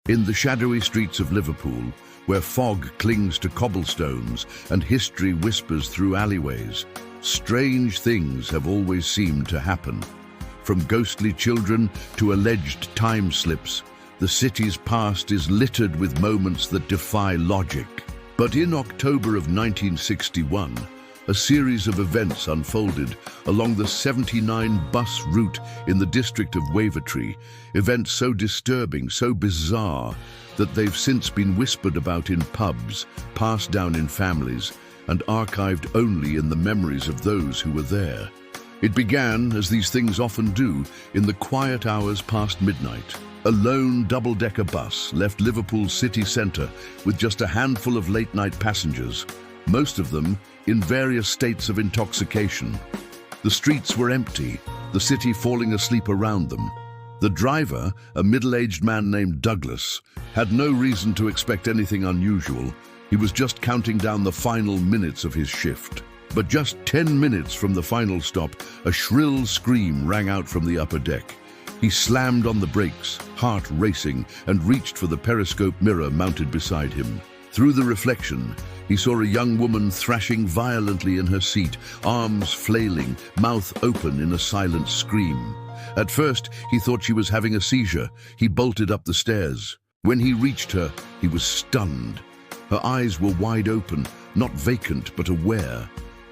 In the shadowy streets of Liverpool, where fog clings to cobblestones and history whispers through alleyways, strange things have always seemed to happen. From ghostly children to alleged time slips, the city's past is littered with moments that defy logic. But in October of 1961, a series of events unfolded along the 79 bus route in the district of Wavertree, events so disturbing, so bizarre, that they've since been whispered about in pubs, passed down in families, and archived only in the memories of those who were there. It began, as these things often do, in the quiet hours past midnight. A lone double-decker bus left Liverpool city centre with just a handful of late-night passengers, most of them in various states of intoxication. The streets were empty, the city falling asleep around them. The driver, a middle-aged man named Douglas, had no reason to expect anything unusual. He was just counting down the final minutes of his shift. But just 10 minutes from the final stop, a shrill scream rang out from the upper deck. He slammed on the brakes, heart racing, and reached for the periscope mirror mounted beside him. Through the reflection, he saw a young woman thrashing violently in her seat, arms flailing, mouth open in a silent scream. At first, he thought she was having a seizure. He bolted up the stairs. When he reached her, he was stunned. Her eyes were wide open, not vacant but aware.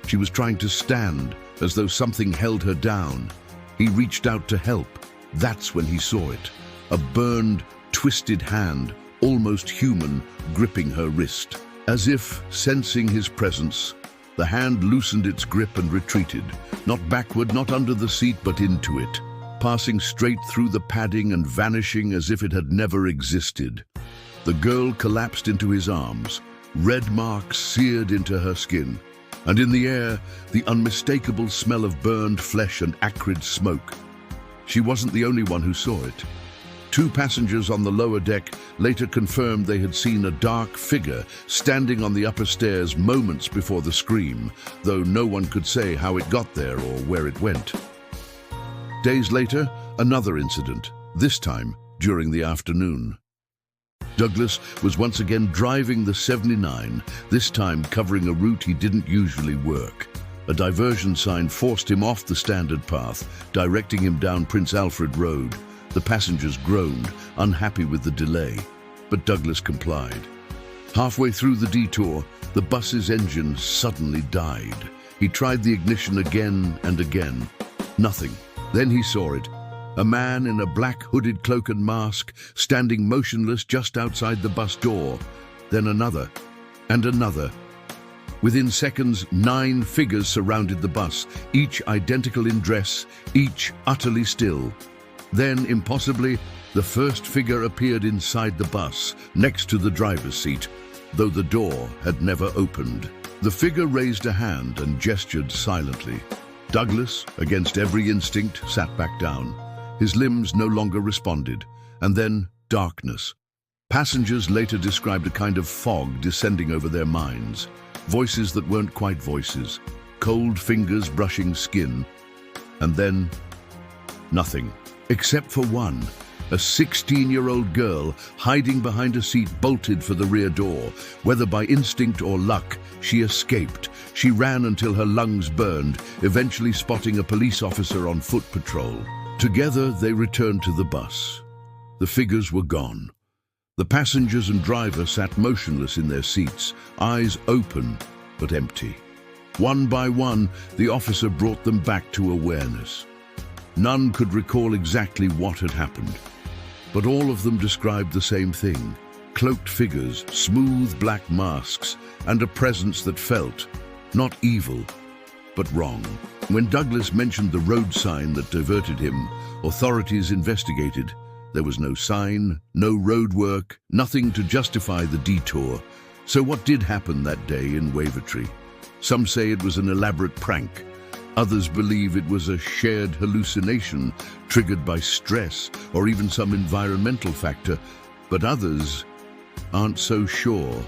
She was trying to stand, as though something held her down. He reached out to help. That's when he saw it. A burned, twisted hand, almost human, gripping her wrist. As if sensing his presence, the hand loosened its grip and retreated, not backward, not under the seat, but into it, passing straight through the padding and vanishing as if it had never existed. The girl collapsed into his arms, red marks seared into her skin, and in the air, the unmistakable smell of burned flesh and acrid smoke. She wasn't the only one who saw it. Two passengers on the lower deck later confirmed they had seen a dark figure standing on the upper stairs moments before the scream, though no one could say how it got there or where it went. Days later, another incident, this time during the afternoon. Douglas was once again driving the 79, this time covering a route he didn't usually work. A diversion sign forced him off the standard path, directing him down Prince Alfred Road. The passengers groaned, unhappy with the delay, but Douglas complied. Halfway through the detour, the bus's engine suddenly died. He tried the ignition again and again. Nothing. Then he saw it. A man in a black hooded cloak and mask, standing motionless just outside the bus door. Then another, and another. Within seconds, 9 figures surrounded the bus, each identical in dress, each utterly still. Then, impossibly, the first figure appeared inside the bus, next to the driver's seat, though the door had never opened. The figure raised a hand and gestured silently. Douglas, against every instinct, sat back down. His limbs no longer responded, and then darkness. Passengers later described a kind of fog descending over their minds. Voices that weren't quite voices, cold fingers brushing skin, and then nothing, except for one. A 16-year-old girl hiding behind a seat bolted for the rear door. Whether by instinct or luck, she escaped. She ran until her lungs burned, eventually spotting a police officer on foot patrol. Together, they returned to the bus. The figures were gone. The passengers and driver sat motionless in their seats, eyes open but empty. One by one, the officer brought them back to awareness. None could recall exactly what had happened, but all of them described the same thing: cloaked figures, smooth black masks, and a presence that felt not evil, but wrong. When Douglas mentioned the road sign that diverted him, authorities investigated. There was no sign, no roadwork, nothing to justify the detour. So what did happen that day in Wavertree? Some say it was an elaborate prank. Others believe it was a shared hallucination triggered by stress or even some environmental factor. But others aren't so sure.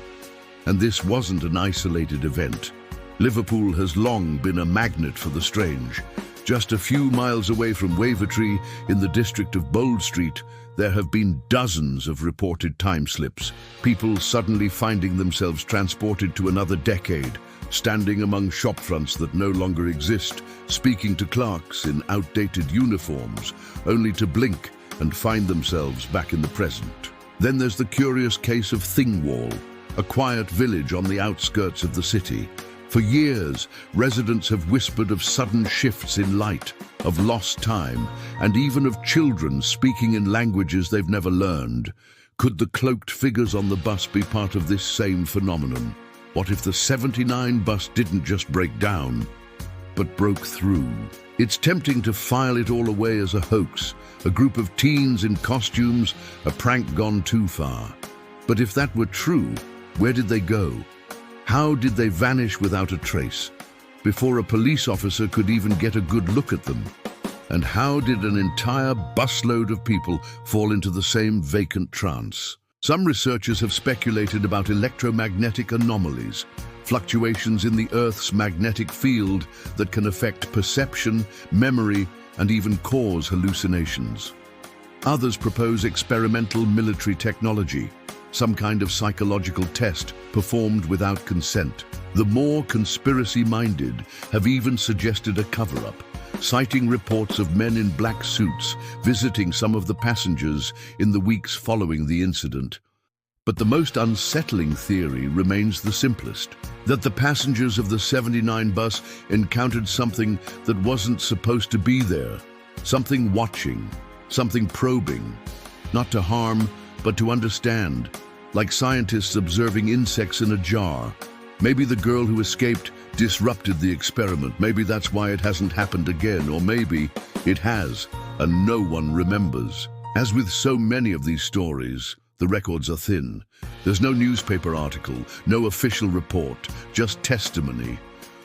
And this wasn't an isolated event. Liverpool has long been a magnet for the strange. Just a few miles away from Wavertree, in the district of Bold Street, there have been dozens of reported time slips. People suddenly finding themselves transported to another decade, standing among shopfronts that no longer exist, speaking to clerks in outdated uniforms, only to blink and find themselves back in the present. Then there's the curious case of Thingwall, a quiet village on the outskirts of the city. For years, residents have whispered of sudden shifts in light, of lost time, and even of children speaking in languages they've never learned. Could the cloaked figures on the bus be part of this same phenomenon? What if the 79 bus didn't just break down, but broke through? It's tempting to file it all away as a hoax, a group of teens in costumes, a prank gone too far. But if that were true, where did they go? How did they vanish without a trace, before a police officer could even get a good look at them? And how did an entire busload of people fall into the same vacant trance? Some researchers have speculated about electromagnetic anomalies, fluctuations in the Earth's magnetic field that can affect perception, memory, and even cause hallucinations. Others propose experimental military technology, some kind of psychological test performed without consent. The more conspiracy-minded have even suggested a cover-up, citing reports of men in black suits visiting some of the passengers in the weeks following the incident. But the most unsettling theory remains the simplest, that the passengers of the 79 bus encountered something that wasn't supposed to be there, something watching, something probing, not to harm, but to understand, like scientists observing insects in a jar. Maybe the girl who escaped disrupted the experiment. Maybe that's why it hasn't happened again, or maybe it has, and no one remembers. As with so many of these stories, the records are thin. There's no newspaper article, no official report, just testimony.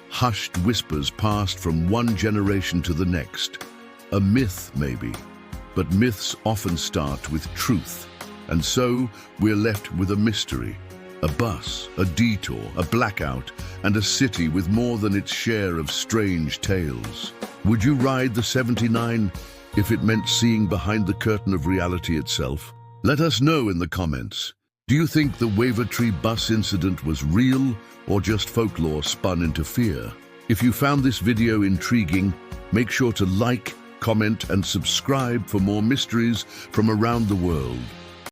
Hushed whispers passed from one generation to the next. A myth, maybe. But myths often start with truth. And so, we're left with a mystery. A bus, a detour, a blackout, and a city with more than its share of strange tales. Would you ride the 79 if it meant seeing behind the curtain of reality itself? Let us know in the comments. Do you think the Wavertree Bus Incident was real or just folklore spun into fear? If you found this video intriguing, make sure to like, comment, and subscribe for more mysteries from around the world.